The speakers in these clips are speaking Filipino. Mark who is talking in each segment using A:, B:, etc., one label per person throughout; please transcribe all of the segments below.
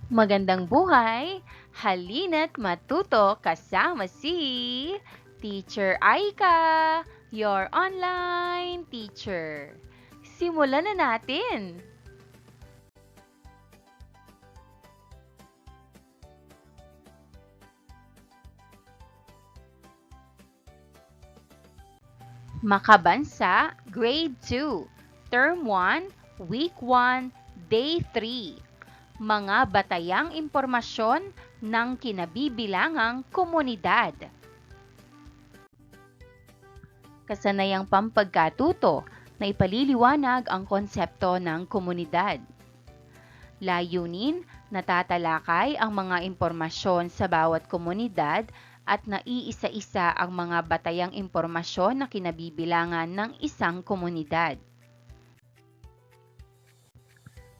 A: Magandang buhay! Halina't matuto kasama si Teacher Aika, your online teacher. Simulan na natin! Makabansa, Grade 2, Term 1, Week 1, Day 3. Mga batayang impormasyon ng kinabibilangang komunidad. Kasanayang pampagkatuto na ipaliliwanag ang konsepto ng komunidad. Layunin, natatalakay ang mga impormasyon sa bawat komunidad at naiisa-isa ang mga batayang impormasyon na kinabibilangan ng isang komunidad.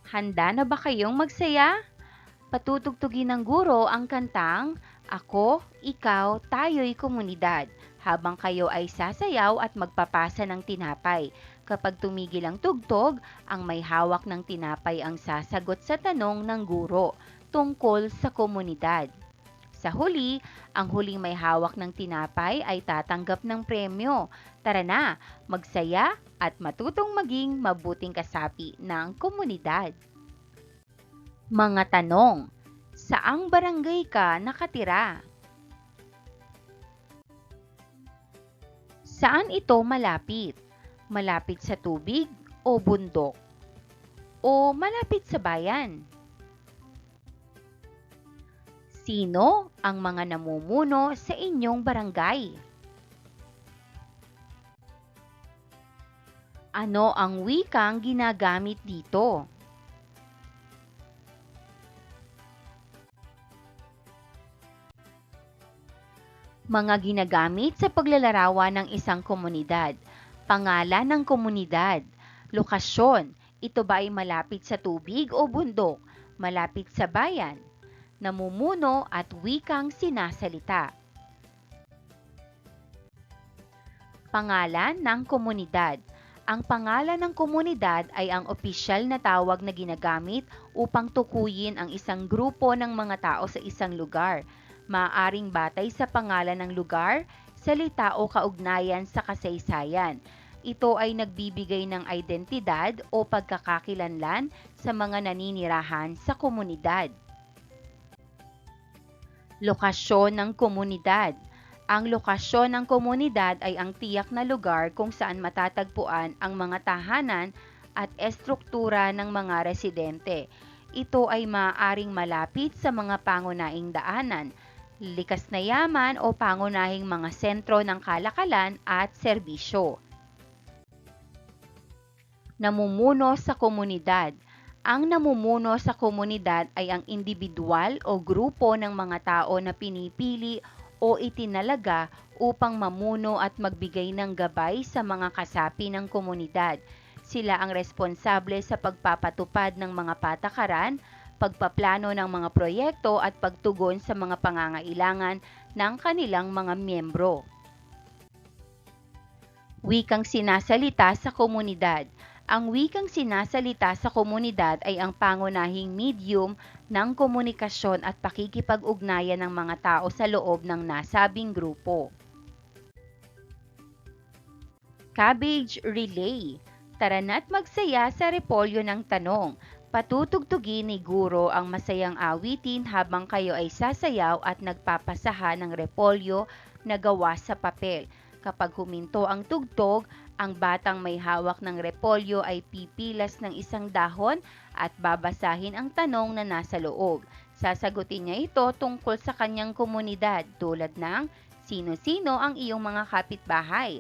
A: Handa na ba kayong magsaya? Patutugtugin ng guro ang kantang Ako, Ikaw, Tayo'y Komunidad habang kayo ay sasayaw at magpapasa ng tinapay. Kapag tumigil ang tugtog, ang may hawak ng tinapay ang sasagot sa tanong ng guro tungkol sa komunidad. Sa huli, ang huling may hawak ng tinapay ay tatanggap ng premyo. Tara na, magsaya at matutong maging mabuting kasapi ng komunidad. Mga tanong. Saang barangay ka nakatira? Saan ito malapit? Malapit sa tubig o bundok? O malapit sa bayan? Sino ang mga namumuno sa inyong barangay? Ano ang wikang ginagamit dito? Mga ginagamit sa paglalarawan ng isang komunidad. Pangalan ng komunidad. Lokasyon. Ito ba ay malapit sa tubig o bundok? Malapit sa bayan? Namumuno at wikang sinasalita. Pangalan ng komunidad. Ang pangalan ng komunidad ay ang opisyal na tawag na ginagamit upang tukuyin ang isang grupo ng mga tao sa isang lugar. Maaaring batay sa pangalan ng lugar, salita o kaugnayan sa kasaysayan. Ito ay nagbibigay ng identidad o pagkakakilanlan sa mga naninirahan sa komunidad. Lokasyon ng komunidad. Ang lokasyon ng komunidad ay ang tiyak na lugar kung saan matatagpuan ang mga tahanan at estruktura ng mga residente. Ito ay maaaring malapit sa mga pangunahing daanan, likas na yaman o pangunahing mga sentro ng kalakalan at serbisyo. Namumuno sa komunidad. Ang namumuno sa komunidad ay ang individual o grupo ng mga tao na pinipili o itinalaga upang mamuno at magbigay ng gabay sa mga kasapi ng komunidad. Sila ang responsable sa pagpapatupad ng mga patakaran, pagpaplano ng mga proyekto at pagtugon sa mga pangangailangan ng kanilang mga miyembro. Wikang sinasalita sa komunidad. Ang wikang sinasalita sa komunidad ay ang pangunahing medium ng komunikasyon at pakikipag-ugnayan ng mga tao sa loob ng nasabing grupo. Cabbage Relay. Tara na't magsaya sa repolyo ng tanong. Patutugtugin ni Guro ang masayang awitin habang kayo ay sasayaw at nagpapasahan ng repolyo na gawa sa papel. Kapag huminto ang tugtog, ang batang may hawak ng repolyo ay pipilas ng isang dahon at babasahin ang tanong na nasa loob. Sasagutin niya ito tungkol sa kanyang komunidad tulad ng sino-sino ang iyong mga kapitbahay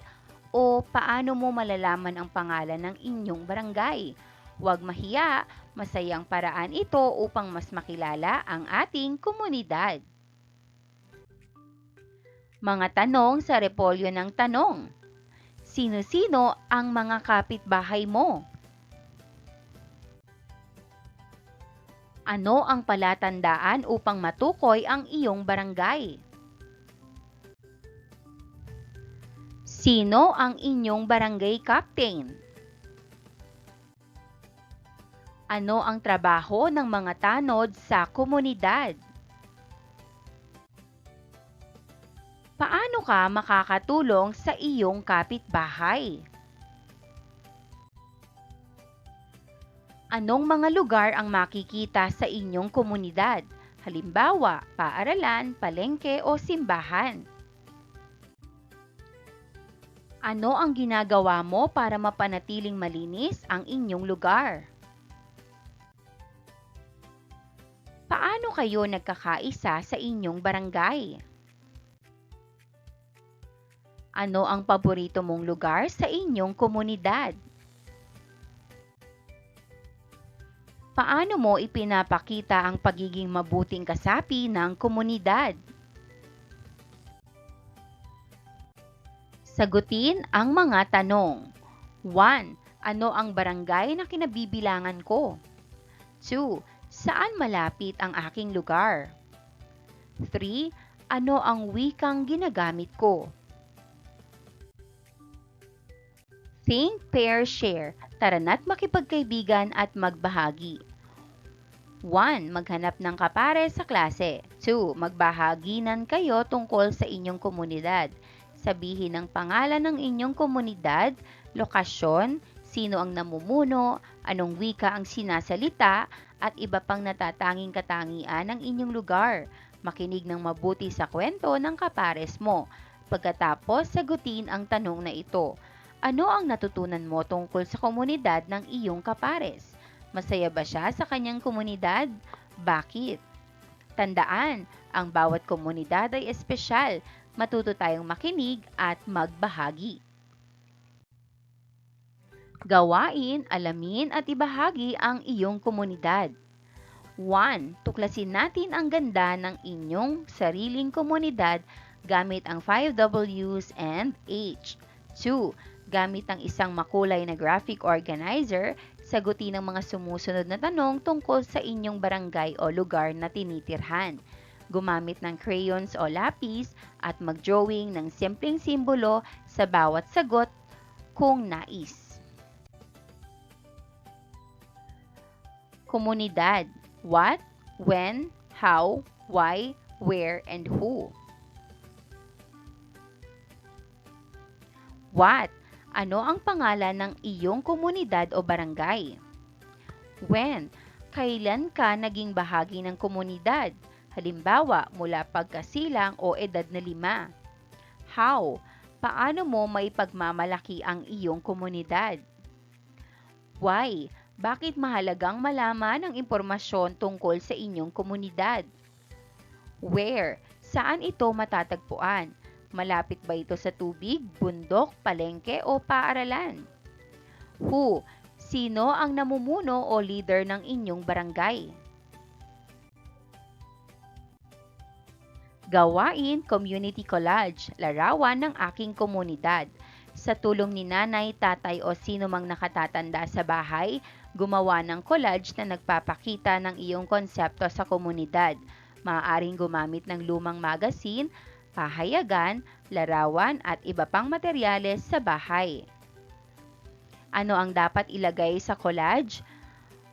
A: o paano mo malalaman ang pangalan ng inyong barangay. Huwag mahiya, masayang paraan ito upang mas makilala ang ating komunidad. Mga tanong sa repolyo ng tanong. Sino-sino ang mga kapitbahay mo? Ano ang palatandaan upang matukoy ang iyong barangay? Sino ang inyong barangay captain? Ano ang trabaho ng mga tanod sa komunidad? Paano ka makakatulong sa iyong kapitbahay? Anong mga lugar ang makikita sa inyong komunidad? Halimbawa, paaralan, palengke o simbahan. Ano ang ginagawa mo para mapanatiling malinis ang inyong lugar? Paano kayo nagkakaisa sa inyong barangay? Ano ang paborito mong lugar sa inyong komunidad? Paano mo ipinapakita ang pagiging mabuting kasapi ng komunidad? Sagutin ang mga tanong. 1. Ano ang barangay na kinabibilangan ko? 2. Saan malapit ang aking lugar? 3. Ano ang wikang ginagamit ko? Think, pair, share. Tara na't makipagkaibigan at magbahagi. 1. Maghanap ng kapare sa klase. 2. Magbahaginan kayo tungkol sa inyong komunidad. Sabihin ang pangalan ng inyong komunidad, lokasyon, sino ang namumuno, anong wika ang sinasalita, at iba pang natatanging katangian ng inyong lugar. Makinig ng mabuti sa kwento ng kapares mo. Pagkatapos, sagutin ang tanong na ito. Ano ang natutunan mo tungkol sa komunidad ng iyong kapares? Masaya ba siya sa kanyang komunidad? Bakit? Tandaan, ang bawat komunidad ay espesyal. Matuto tayong makinig at magbahagi. Gawain, alamin at ibahagi ang iyong komunidad. 1. Tuklasin natin ang ganda ng inyong sariling komunidad gamit ang 5 W's and H. 2. Gamit ang isang makulay na graphic organizer, sagutin ang mga sumusunod na tanong tungkol sa inyong barangay o lugar na tinitirhan. Gumamit ng crayons o lapis at mag-drawing ng simpleng simbolo sa bawat sagot kung nais. Komunidad. What, when, how, why, where, and who. What? Ano ang pangalan ng iyong komunidad o barangay? When? Kailan ka naging bahagi ng komunidad? Halimbawa, mula pagkasilang o edad na 5. How? Paano mo maipagmamalaki ang iyong komunidad? Why? Bakit mahalagang malaman ang impormasyon tungkol sa inyong komunidad? Where? Saan ito matatagpuan? Malapit ba ito sa tubig, bundok, palengke o paaralan? Who? Sino ang namumuno o leader ng inyong barangay? Gawain, community collage, larawan ng aking komunidad. Sa tulong ni nanay, tatay o sino mang nakatatanda sa bahay, gumawa ng collage na nagpapakita ng iyong konsepto sa komunidad. Maaaring gumamit ng lumang magazine, pahayagan, larawan at iba pang materyales sa bahay. Ano ang dapat ilagay sa collage?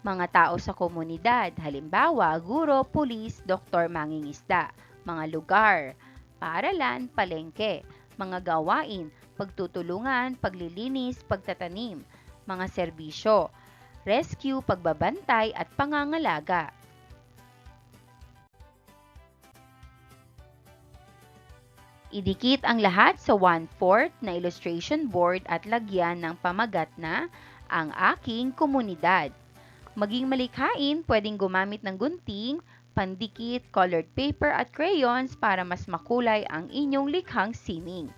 A: Mga tao sa komunidad, halimbawa guro, pulis, doktor, mangingisda. Mga lugar, paaralan, palengke. Mga gawain, pagtutulungan, paglilinis, pagtatanim. Mga serbisyo, rescue, pagbabantay at pangangalaga. Idikit ang lahat sa 1/4 na illustration board at lagyan ng pamagat na ang aking komunidad. Maging malikhain, pwedeng gumamit ng gunting, pandikit, colored paper at crayons para mas makulay ang inyong likhang sining.